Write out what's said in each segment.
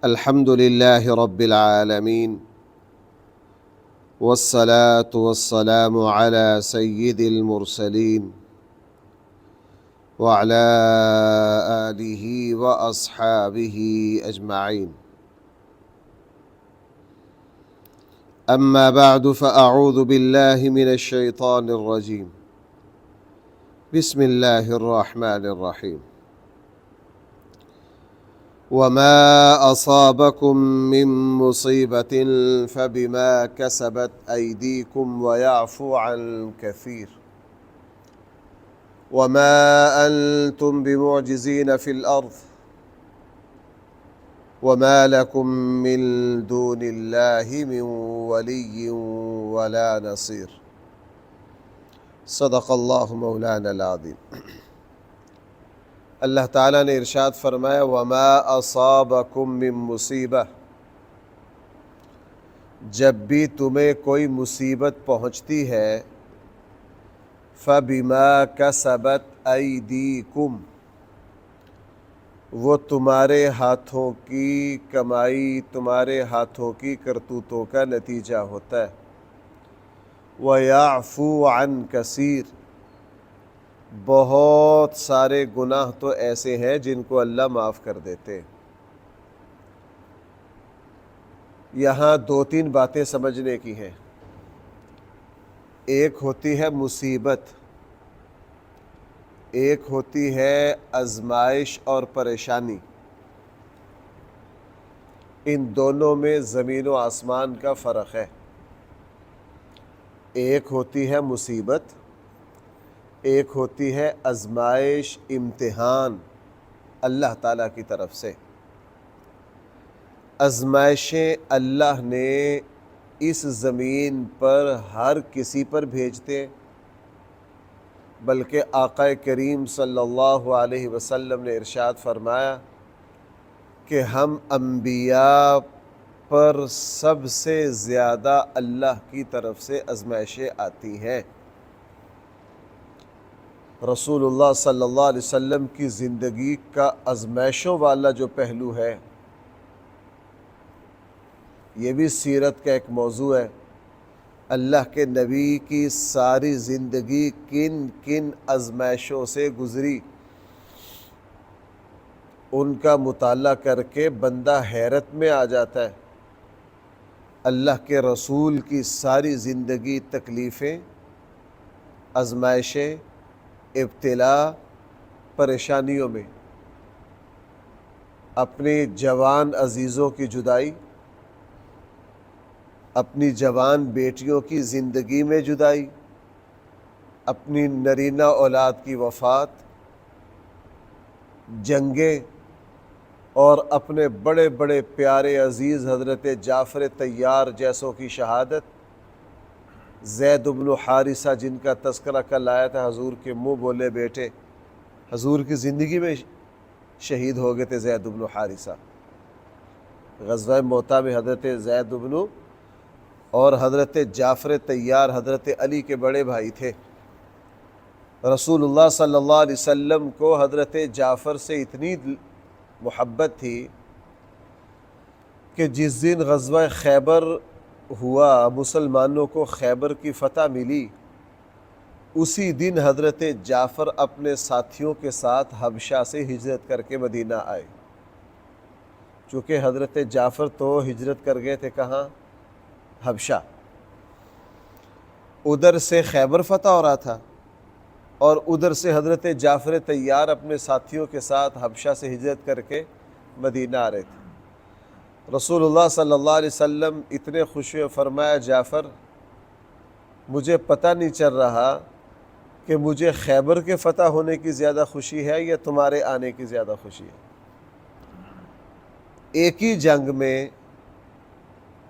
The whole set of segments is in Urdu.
الحمد لله رب العالمين والصلاة والسلام على سيد المرسلين وعلى آله وأصحابه أجمعين. أما بعد فأعوذ بالله من الشيطان الرجيم. بسم الله الرحمن الرحيم. وما أصابكم من مصيبة فبما كسبت أيديكم ويعفو عن كثير وما أنتم بمعجزين في الأرض وما لكم من دون الله من ولي ولا نصير. صدق اللہ مولانا العظیم. اللہ تعالیٰ نے ارشاد فرمایا وما اصابکم من مصیبہ، جب بھی تمہیں کوئی مصیبت پہنچتی ہے فبما کسبت ایدیکم، وہ تمہارے ہاتھوں کی کمائی، تمہارے ہاتھوں کی کرتوتوں کا نتیجہ ہوتا ہے. وَيَعْفُو عَنْ كَثِيرٍ، بہت سارے گناہ تو ایسے ہیں جن کو اللہ معاف کر دیتے. یہاں دو تین باتیں سمجھنے کی ہیں. ایک ہوتی ہے مصیبت، ایک ہوتی ہے آزمائش اور پریشانی. ان دونوں میں زمین و آسمان کا فرق ہے. ایک ہوتی ہے مصیبت، ایک ہوتی ہے آزمائش، امتحان اللہ تعالیٰ کی طرف سے. آزمائشیں اللہ نے اس زمین پر ہر کسی پر بھیجتے، بلکہ آقا کریم صلی اللہ علیہ وسلم نے ارشاد فرمایا کہ ہم انبیاء پر سب سے زیادہ اللہ کی طرف سے آزمائشیں آتی ہیں. رسول اللہ صلی اللہ علیہ وسلم کی زندگی کا آزمائشوں والا جو پہلو ہے، یہ بھی سیرت کا ایک موضوع ہے. اللہ کے نبی کی ساری زندگی کن کن آزمائشوں سے گزری، ان کا مطالعہ کر کے بندہ حیرت میں آ جاتا ہے. اللہ کے رسول کی ساری زندگی تکلیفیں، آزمائشیں، ابتلا، پریشانیوں میں. اپنی جوان عزیزوں کی جدائی، اپنی جوان بیٹیوں کی زندگی میں جدائی، اپنی نرینہ اولاد کی وفات، جنگیں، اور اپنے بڑے بڑے پیارے عزیز حضرت جعفر طیار جیسوں کی شہادت. زید بن حارثہ جن کا تذکرہ کل آیا تھا، حضور کے منہ بولے بیٹے، حضور کی زندگی میں شہید ہو گئے تھے زید بن حارثہ. غزوہ موتا میں حضرت زید بن اور حضرت جعفر طیار حضرت علی کے بڑے بھائی تھے. رسول اللہ صلی اللہ علیہ وسلم کو حضرت جعفر سے اتنی محبت تھی کہ جس دن غزوہ خیبر ہوا، مسلمانوں کو خیبر کی فتح ملی، اسی دن حضرت جعفر اپنے ساتھیوں کے ساتھ حبشہ سے ہجرت کر کے مدینہ آئے. چونکہ حضرت جعفر تو ہجرت کر گئے تھے کہاں؟ حبشہ. ادھر سے خیبر فتح ہو رہا تھا اور ادھر سے حضرت جعفر طیار اپنے ساتھیوں کے ساتھ حبشہ سے ہجرت کر کے مدینہ آ رہے تھے. رسول اللہ صلی اللہ علیہ وسلم اتنے خوش ہوئے، فرمایا جعفر مجھے پتہ نہیں چل رہا کہ مجھے خیبر کے فتح ہونے کی زیادہ خوشی ہے یا تمہارے آنے کی زیادہ خوشی ہے. ایک ہی جنگ میں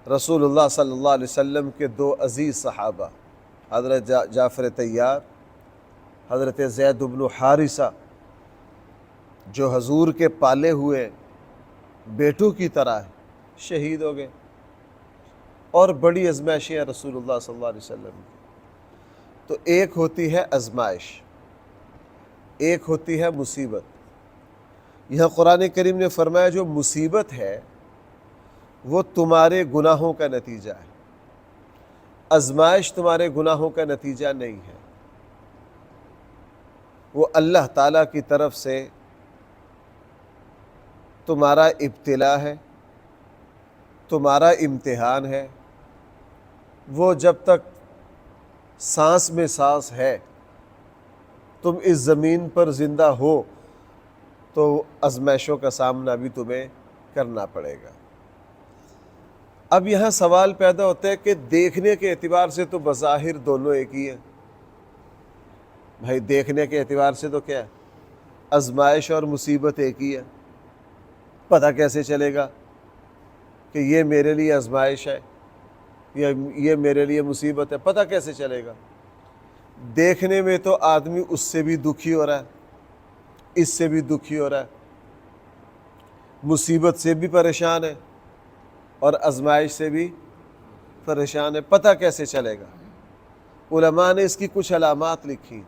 رسول اللہ صلی اللہ علیہ وسلم کے دو عزیز صحابہ، حضرت جعفر طیار، حضرت زید بن حارثہ، جو حضور کے پالے ہوئے بیٹوں کی طرح شہید ہو گئے. اور بڑی آزمائشیں ہیں رسول اللہ صلی اللہ علیہ وسلم کی. تو ایک ہوتی ہے آزمائش، ایک ہوتی ہے مصیبت. یہاں قرآن کریم نے فرمایا جو مصیبت ہے وہ تمہارے گناہوں کا نتیجہ ہے، آزمائش تمہارے گناہوں کا نتیجہ نہیں ہے، وہ اللہ تعالیٰ کی طرف سے تمہارا ابتلا ہے، تمہارا امتحان ہے۔ وہ جب تک سانس میں سانس ہے، تم اس زمین پر زندہ ہو، تو آزمائشوں کا سامنا بھی تمہیں کرنا پڑے گا۔ اب یہاں سوال پیدا ہوتا ہے کہ دیکھنے کے اعتبار سے تو بظاہر دونوں ایک ہی ہیں۔ بھائی دیکھنے کے اعتبار سے تو کیا ہے، آزمائش اور مصیبت ایک ہی ہے۔ پتہ کیسے چلے گا کہ یہ میرے لیے آزمائش ہے یا یہ میرے لیے مصیبت ہے؟ پتہ کیسے چلے گا؟ دیکھنے میں تو آدمی اس سے بھی دکھی ہو رہا ہے، اس سے بھی دکھی ہو رہا ہے، مصیبت سے بھی پریشان ہے اور آزمائش سے بھی پریشان ہے۔ پتہ کیسے چلے گا؟ علماء نے اس کی کچھ علامات لکھی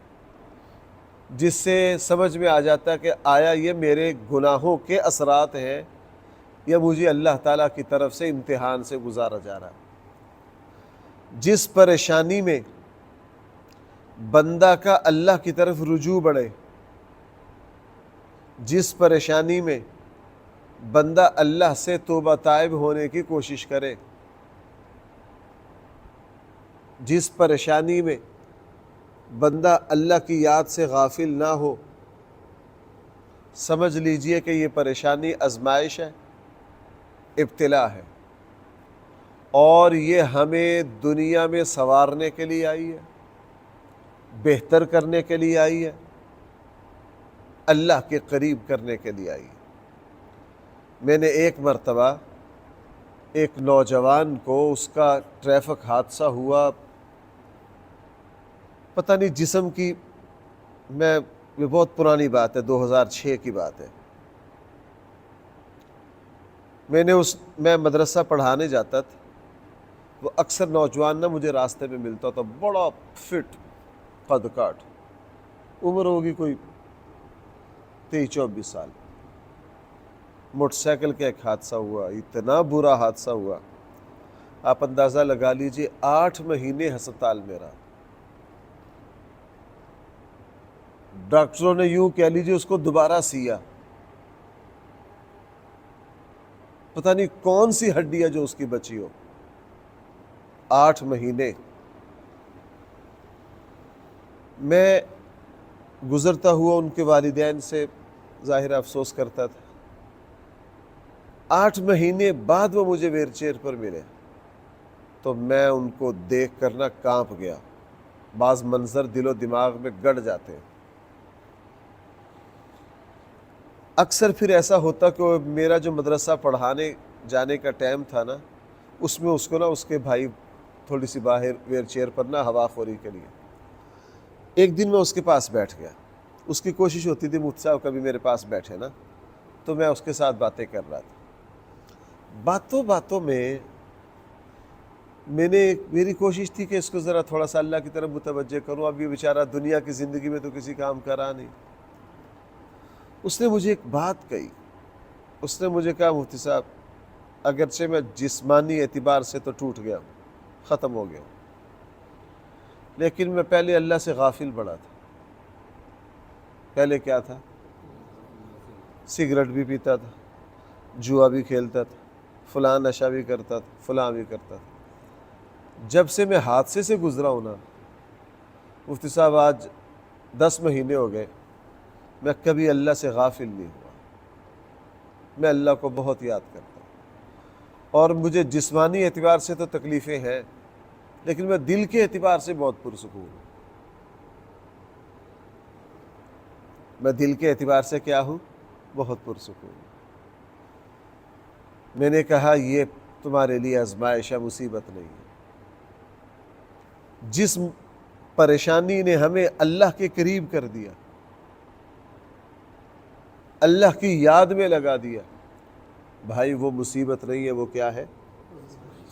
جس سے سمجھ میں آ جاتا ہے کہ آیا یہ میرے گناہوں کے اثرات ہیں یا مجھے اللہ تعالیٰ کی طرف سے امتحان سے گزارا جا رہا ہے۔ جس پریشانی میں بندہ کا اللہ کی طرف رجوع بڑھے، جس پریشانی میں بندہ اللہ سے توبہ تائب ہونے کی کوشش کرے، جس پریشانی میں بندہ اللہ کی یاد سے غافل نہ ہو، سمجھ لیجئے کہ یہ پریشانی آزمائش ہے، ابتلا ہے، اور یہ ہمیں دنیا میں سنوارنے کے لیے آئی ہے، بہتر کرنے کے لیے آئی ہے، اللہ کے قریب کرنے کے لیے آئی ہے۔ میں نے ایک مرتبہ ایک نوجوان کو، اس کا ٹریفک حادثہ ہوا، پتہ نہیں جسم کی، یہ بہت پرانی بات ہے، 2006 کی بات ہے۔ میں مدرسہ پڑھانے جاتا تھا، وہ اکثر نوجوان نہ مجھے راستے میں ملتا تھا، بڑا فٹ، قد کاٹ، عمر ہوگی کوئی 23-24 سال۔ موٹر سائیکل کا ایک حادثہ ہوا، اتنا برا حادثہ ہوا، آپ اندازہ لگا لیجئے 8 مہینے ہسپتال میں رہا۔ ڈاکٹروں نے یوں کہہ لیجئے اس کو دوبارہ سیا، پتہ نہیں کون سی ہڈی ہے جو اس کی بچی ہو۔ 8 مہینے میں گزرتا ہوا ان کے والدین سے ظاہر افسوس کرتا تھا۔ 8 مہینے بعد وہ مجھے ویل چیئر پر ملے تو میں ان کو دیکھ کر نہ کانپ گیا۔ بعض منظر دل و دماغ میں گڑ جاتے ہیں۔ اکثر پھر ایسا ہوتا کہ میرا جو مدرسہ پڑھانے جانے کا ٹائم تھا نا، اس میں اس کو نا اس کے بھائی تھوڑی سی باہر ویل چیئر پر نا ہوا خوری کے لیے، ایک دن میں اس کے پاس بیٹھ گیا۔ اس کی کوشش ہوتی تھی مفتی صاحب کبھی میرے پاس بیٹھے نا، تو میں اس کے ساتھ باتیں کر رہا تھا۔ باتوں میں میری کوشش تھی کہ اس کو ذرا تھوڑا سا اللہ کی طرف متوجہ کروں۔ اب یہ بیچارہ دنیا کی زندگی میں تو کسی کام کرا نہیں۔ اس نے مجھے ایک بات کہی، اس نے مجھے کہا مفتی صاحب اگرچہ میں جسمانی اعتبار سے تو ٹوٹ گیا ہوں، ختم ہو گیا ہوں، لیکن میں پہلے اللہ سے غافل بڑا تھا۔ پہلے کیا تھا؟ سگریٹ بھی پیتا تھا، جوا بھی کھیلتا تھا، فلاں نشہ بھی کرتا تھا، فلاں بھی کرتا تھا۔ جب سے میں حادثے سے گزرا ہوں نا مفتی صاحب، آج 10 مہینے ہو گئے، میں کبھی اللہ سے غافل نہیں ہوا۔ میں اللہ کو بہت یاد کرتا ہوں، اور مجھے جسمانی اعتبار سے تو تکلیفیں ہیں، لیکن میں دل کے اعتبار سے بہت پرسکون ہوں۔ میں دل کے اعتبار سے کیا ہوں؟ بہت پرسکون ہوں۔ میں نے کہا یہ تمہارے لیے آزمائش ہے، مصیبت نہیں ہے۔ جس پریشانی نے ہمیں اللہ کے قریب کر دیا، اللہ کی یاد میں لگا دیا، بھائی وہ مصیبت نہیں ہے، وہ کیا ہے؟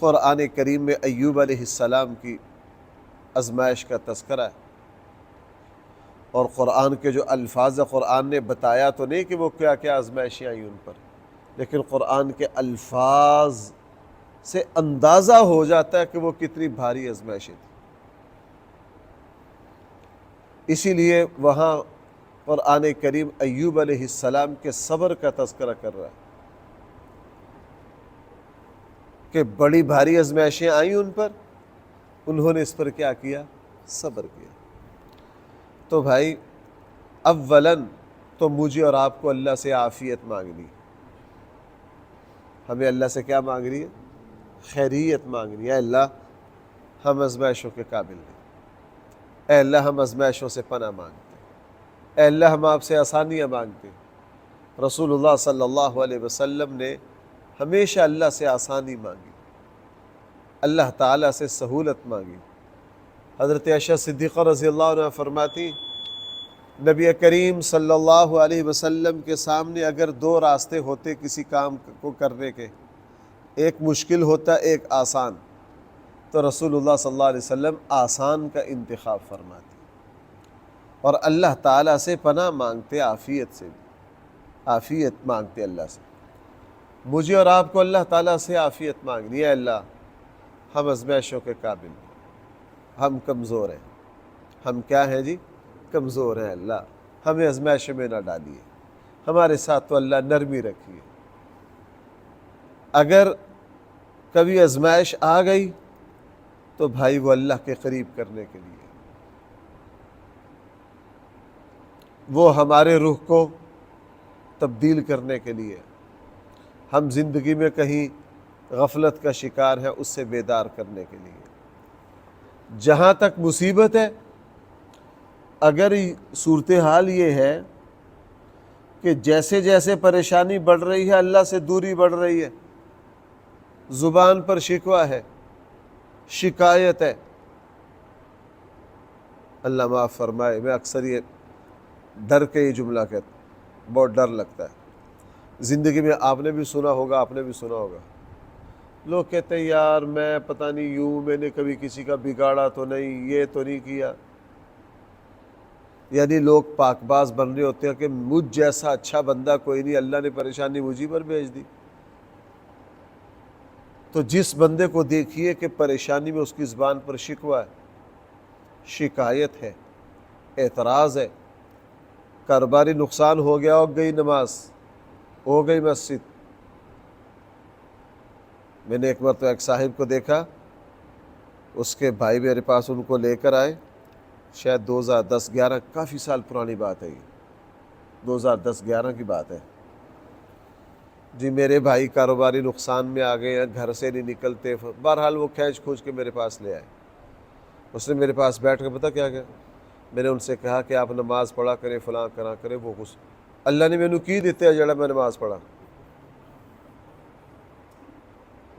قرآن کریم میں ایوب علیہ السلام کی آزمائش کا تذکرہ ہے، اور قرآن کے جو الفاظ قرآن نے بتایا تو نہیں کہ وہ کیا کیا آزمائشیں آئیں ان پر، لیکن قرآن کے الفاظ سے اندازہ ہو جاتا ہے کہ وہ کتنی بھاری آزمائشیں تھیں۔ اسی لیے وہاں قرآن کریم ایوب علیہ السلام کے صبر کا تذکرہ کر رہا ہے کہ بڑی بھاری آزمائشیں آئیں ان پر، انہوں نے اس پر کیا کیا؟ صبر کیا۔ تو بھائی اولاً تو مجھے اور آپ کو اللہ سے عافیت مانگنی، ہمیں اللہ سے کیا مانگنی ہے؟ خیریت مانگنی ہے۔ اے اللہ ہم آزمائشوں کے قابل نہیں، اے اللہ ہم آزمائشوں سے پناہ مانگتے ہیں، اے اللہ ہم آپ سے آسانیاں مانگتے ہیں۔ رسول اللہ صلی اللہ علیہ وسلم نے ہمیشہ اللہ سے آسانی مانگی، اللہ تعالیٰ سے سہولت مانگی۔ حضرت عائشہ صدیقہ رضی اللہ عنہ فرماتی نبی کریم صلی اللہ علیہ وسلم کے سامنے اگر دو راستے ہوتے کسی کام کو کرنے کے، ایک مشکل ہوتا ایک آسان، تو رسول اللہ صلی اللہ علیہ وسلم آسان کا انتخاب فرماتے اور اللہ تعالیٰ سے پناہ مانگتے، عافیت سے بھی عافیت مانگتے اللہ سے۔ مجھے اور آپ کو اللہ تعالیٰ سے عافیت مانگنی ہے۔ اللہ ہم آزمائشوں کے قابل ہیں، ہم کمزور ہیں، ہم کیا ہیں جی؟ کمزور ہیں۔ اللہ ہمیں آزمائشوں میں نہ ڈالیے، ہمارے ساتھ تو اللہ نرمی رکھیے۔ اگر کبھی آزمائش آ گئی تو بھائی وہ اللہ کے قریب کرنے کے لیے، وہ ہمارے روح کو تبدیل کرنے کے لیے، ہم زندگی میں کہیں غفلت کا شکار ہیں اس سے بیدار کرنے کے لیے۔ جہاں تک مصیبت ہے، اگر صورتحال یہ ہے کہ جیسے جیسے پریشانی بڑھ رہی ہے اللہ سے دوری بڑھ رہی ہے، زبان پر شکوہ ہے، شکایت ہے، اللہ معاف فرمائے، میں اکثر یہ ڈر کے یہ جملہ کہتا ہوں، بہت ڈر لگتا ہے۔ زندگی میں آپ نے بھی سنا ہوگا، آپ نے بھی سنا ہوگا، لوگ کہتے ہیں یار میں پتہ نہیں یوں، میں نے کبھی کسی کا بگاڑا تو نہیں، یہ تو نہیں کیا۔ یعنی لوگ پاک باز بن رہے ہوتے ہیں کہ مجھ جیسا اچھا بندہ کوئی نہیں، اللہ نے پریشانی مجھے پر بھیج دی۔ تو جس بندے کو دیکھیے کہ پریشانی میں اس کی زبان پر شکوہ ہے، شکایت ہے، اعتراض ہے، کاروباری نقصان ہو گیا، ہو گئی نماز، ہو گئی مسجد۔ میں نے ایک مرتبہ ایک صاحب کو دیکھا، اس کے بھائی میرے پاس ان کو لے کر آئے، شاید 2010-11، کافی سال پرانی بات ہے، یہ 2010-11 کی بات ہے جی۔ میرے بھائی کاروباری نقصان میں آ گئے ہیں، گھر سے نہیں نکلتے، بہرحال وہ کھینچ کھوچ کے میرے پاس لے آئے۔ اس نے میرے پاس بیٹھ کے پتہ کیا کیا؟ میں نے ان سے کہا کہ آپ نماز پڑھا کریں، فلاں کرا کریں۔ وہ کچھ اللہ نے مینوں کی دیتے ہے جڑا میں نماز پڑھا۔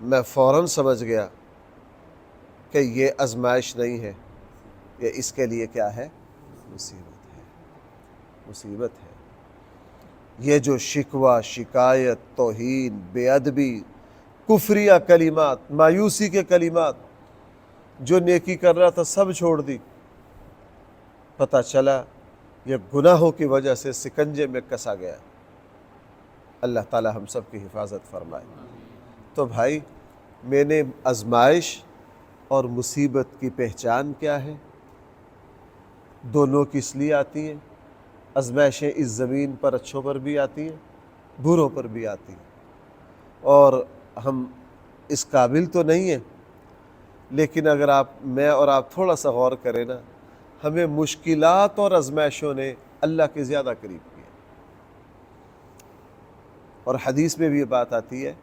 میں فوراً سمجھ گیا کہ یہ آزمائش نہیں ہے، یہ اس کے لیے کیا ہے؟ مصیبت ہے، مصیبت ہے۔ یہ جو شکوہ، شکایت، توہین، بے ادبی، کفریہ کلمات، مایوسی کے کلمات، جو نیکی کر رہا تھا سب چھوڑ دی، پتہ چلا یہ گناہوں کی وجہ سے سکنجے میں کسا گیا۔ اللہ تعالی ہم سب کی حفاظت فرمائے۔ تو بھائی میں نے آزمائش اور مصیبت کی پہچان کیا ہے؟ دونوں کس لیے آتی ہیں؟ آزمائشیں اس زمین پر اچھوں پر بھی آتی ہیں، بروں پر بھی آتی ہیں، اور ہم اس قابل تو نہیں ہیں، لیکن اگر میں اور آپ تھوڑا سا غور کریں نا، ہمیں مشکلات اور آزمائشوں نے اللہ کے زیادہ قریب کیا۔ اور حدیث میں بھی یہ بات آتی ہے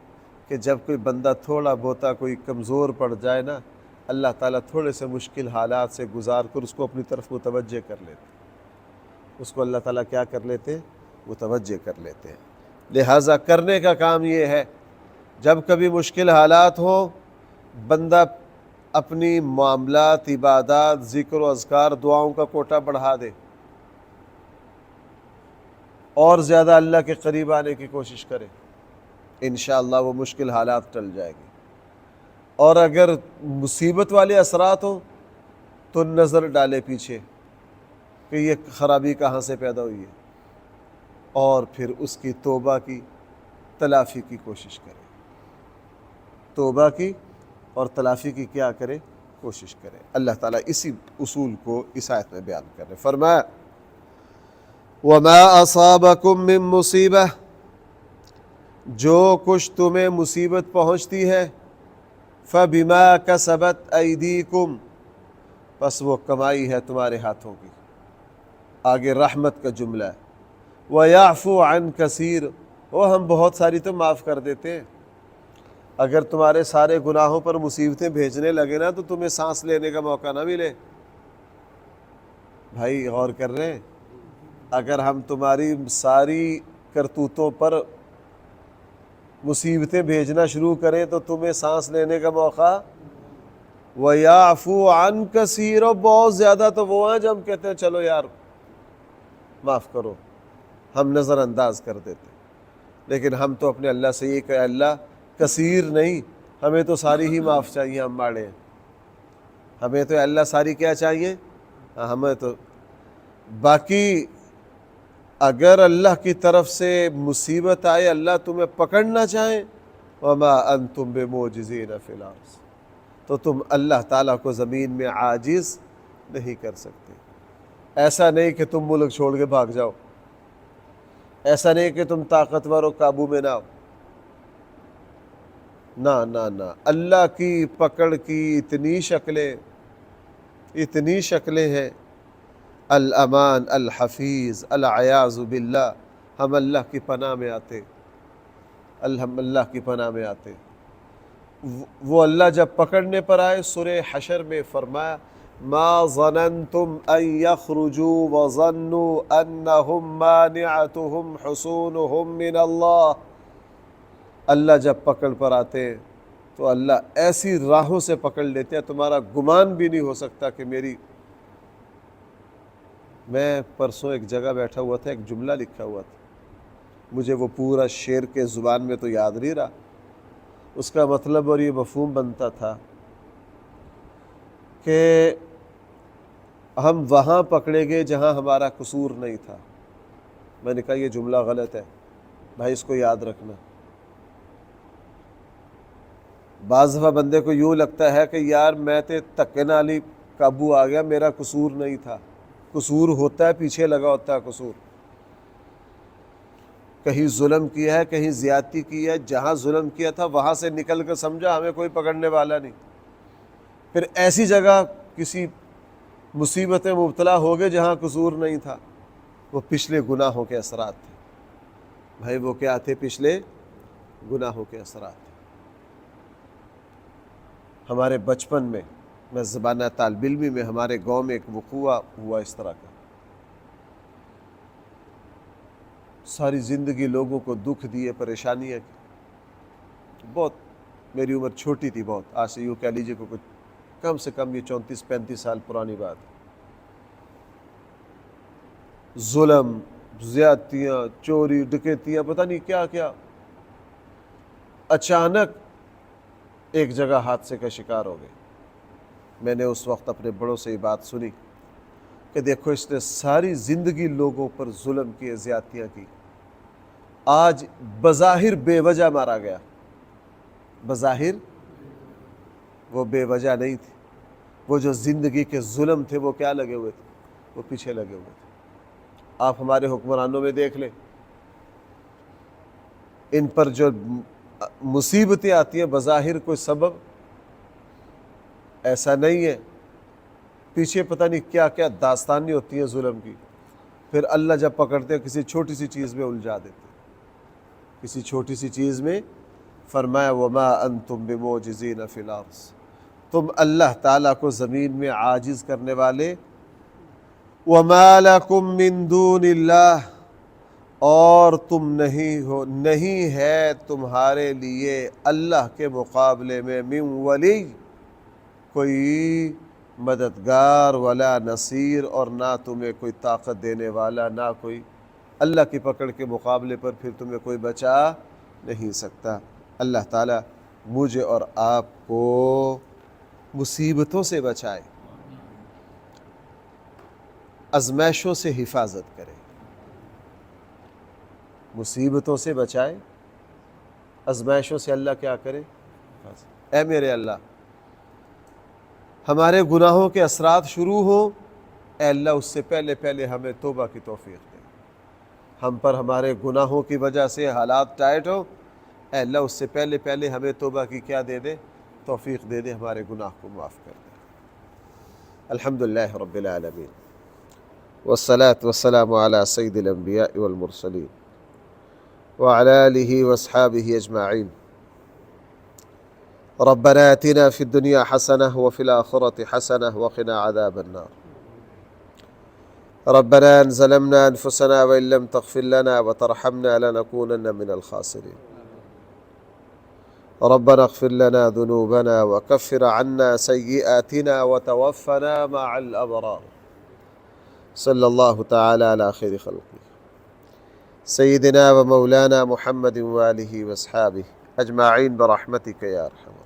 کہ جب کوئی بندہ تھوڑا بہتا کوئی کمزور پڑ جائے نا، اللہ تعالیٰ تھوڑے سے مشکل حالات سے گزار کر اس کو اپنی طرف متوجہ کر لیتے، اس کو اللہ تعالیٰ کیا کر لیتے؟ متوجہ کر لیتے ہیں۔ لہٰذا کرنے کا کام یہ ہے، جب کبھی مشکل حالات ہوں، بندہ اپنی معاملات، عبادات، ذکر و اذکار، دعاؤں کا کوٹہ بڑھا دے اور زیادہ اللہ کے قریب آنے کی کوشش کرے، انشاءاللہ وہ مشکل حالات ٹل جائے گی۔ اور اگر مصیبت والے اثرات ہوں تو نظر ڈالے پیچھے کہ یہ خرابی کہاں سے پیدا ہوئی ہے، اور پھر اس کی توبہ کی، تلافی کی کوشش کرے۔ توبہ کی اور تلافی کی کیا کرے؟ کوشش کرے۔ اللہ تعالیٰ اسی اصول کو اس آیت میں بیان کر رہے، فرمایا وَمَا أَصَابَكُم مِّن مُّصِیبَةٍ، جو کچھ تمہیں مصیبت پہنچتی ہے فَبِمَا كَسَبَتْ أَيْدِيكُمْ، بس وہ کمائی ہے تمہارے ہاتھوں کی۔ آگے رحمت کا جملہ ہے، وَيَعْفُو عَنْ كَثِيرٍ، وہ ہم بہت ساری تو معاف کر دیتے ہیں۔ اگر تمہارے سارے گناہوں پر مصیبتیں بھیجنے لگے نا تو تمہیں سانس لینے کا موقع نہ ملے۔ بھائی غور کر رہے ہیں؟ اگر ہم تمہاری ساری کرتوتوں پر مصیبتیں بھیجنا شروع کریں تو تمہیں سانس لینے کا موقع۔ وَيَعْفُو عَنْ كَثِيرٍ، اور بہت زیادہ تو وہ ہیں جو ہم کہتے ہیں چلو یار معاف کرو، ہم نظر انداز کر دیتے، لیکن ہم تو اپنے اللہ سے یہ کہ اللہ کثیر نہیں، ہمیں تو ساری ہی معاف چاہیے، ہم ماڑے ہیں، ہمیں تو اللہ ساری کیا چاہیے، ہمیں تو باقی اگر اللہ کی طرف سے مصیبت آئے، اللہ تمہیں پکڑنا چاہے، وَمَا أَنْتُمْ بِمُعْجِزِينَ فِي الْأَرْضِ، تو تم اللہ تعالیٰ کو زمین میں عاجز نہیں کر سکتے۔ ایسا نہیں کہ تم ملک چھوڑ کے بھاگ جاؤ، ایسا نہیں کہ تم طاقتور و قابو میں نہ ہو، نہ، اللہ کی پکڑ کی اتنی شکلیں ہیں، الامان، الحفیظ، العیاذ باللہ، ہم اللہ کی پناہ میں آتے، اللہ کی پناہ میں آتے۔ وہ اللہ جب پکڑنے پر آئے، سورہ حشر میں فرمایا ما ظننتم ان یخرجوا وظنوا انہم مانعتہم حصونہم من اللہ، اللہ جب پکڑ پر آتے تو اللہ ایسی راہوں سے پکڑ لیتے ہیں تمہارا گمان بھی نہیں ہو سکتا کہ میں پرسوں ایک جگہ بیٹھا ہوا تھا، ایک جملہ لکھا ہوا تھا، مجھے وہ پورا شعر کے زبان میں تو یاد نہیں رہا، اس کا مطلب اور یہ مفہوم بنتا تھا کہ ہم وہاں پکڑے گئے جہاں ہمارا قصور نہیں تھا۔ میں نے کہا یہ جملہ غلط ہے بھائی، اس کو یاد رکھنا۔ بعض دفعہ بندے کو یوں لگتا ہے کہ یار میں تے تکے نال ہی قابو آ گیا، میرا قصور نہیں تھا۔ قصور ہوتا ہے، پیچھے لگا ہوتا ہے قصور، کہیں ظلم کیا ہے، کہیں زیادتی کی ہے، جہاں ظلم کیا تھا وہاں سے نکل کر سمجھا ہمیں کوئی پکڑنے والا نہیں، پھر ایسی جگہ کسی مصیبت میں مبتلا ہو گئے جہاں قصور نہیں تھا، وہ پچھلے گناہوں کے اثرات تھے۔ بھائی وہ کیا تھے؟ پچھلے گناہوں کے اثرات تھے۔ ہمارے بچپن میں زبانہ طالب علمی میں ہمارے گاؤں میں ایک وقوع ہوا اس طرح کا، ساری زندگی لوگوں کو دکھ دیے، پریشانیاں کی، بہت میری عمر چھوٹی تھی بہت، آج سے یوں کہہ لیجیے کہ کچھ کم سے کم یہ 34-35 سال پرانی بات ہے۔ ظلم، زیادتیاں، چوری، ڈکیتیاں، پتہ نہیں کیا کیا، اچانک ایک جگہ حادثے کا شکار ہو گئے۔ میں نے اس وقت اپنے بڑوں سے یہ بات سنی کہ دیکھو اس نے ساری زندگی لوگوں پر ظلم کیے، زیادتیاں کی، آج بظاہر بے وجہ مارا گیا، بظاہر وہ بے وجہ نہیں تھی، وہ جو زندگی کے ظلم تھے وہ کیا لگے ہوئے تھے؟ وہ پیچھے لگے ہوئے تھے۔ آپ ہمارے حکمرانوں میں دیکھ لیں، ان پر جو مصیبتیں آتی ہیں بظاہر کوئی سبب ایسا نہیں ہے، پیچھے پتہ نہیں کیا کیا داستانیں ہوتی ہیں ظلم کی، پھر اللہ جب پکڑتے ہیں کسی چھوٹی سی چیز میں الجھا دیتے ہیں، کسی چھوٹی سی چیز میں۔ فرمایا وما انتم بمعجزین فی الارض، تم اللہ تعالیٰ کو زمین میں عاجز کرنے والے، وما لکم من دون اللہ، اور تم نہیں ہے تمہارے لیے اللہ کے مقابلے میں من ولی، کوئی مددگار، ولا نصیر، اور نہ تمہیں کوئی طاقت دینے والا، نہ کوئی اللہ کی پکڑ کے مقابلے پر پھر تمہیں کوئی بچا نہیں سکتا۔ اللہ تعالیٰ مجھے اور آپ کو مصیبتوں سے بچائے، ازمائشوں سے حفاظت کرے، مصیبتوں سے بچائے، ازمائشوں سے اللہ کیا کرے؟ اے میرے اللہ ہمارے گناہوں کے اثرات شروع ہوں، اے اللہ اس سے پہلے پہلے ہمیں توبہ کی توفیق دے۔ ہم پر ہمارے گناہوں کی وجہ سے حالات ٹائٹ ہو، اے اللہ اس سے پہلے پہلے ہمیں توبہ کی کیا دے دے؟ توفیق دے دے، ہمارے گناہ کو معاف کر دے۔ الحمدللہ رب العالمین والصلاة والسلام على سید الانبیاء والمرسلین وعلى آلہ واصحابہ اجمعین۔ ربنا آتنا في الدنيا حسنة وفي الآخرة حسنة وقنا عذاب النار۔ ربنا ظلمنا أنفسنا وإن لم تغفر لنا وترحمنا لنكونن من الخاسرين۔ ربنا اغفر لنا ذنوبنا وكفر عنا سيئاتنا وتوفنا مع الأبرار۔ صلى الله تعالى على خير خلقه سيدنا ومولانا محمد وآله وأصحابه أجمعين برحمتك يا أرحم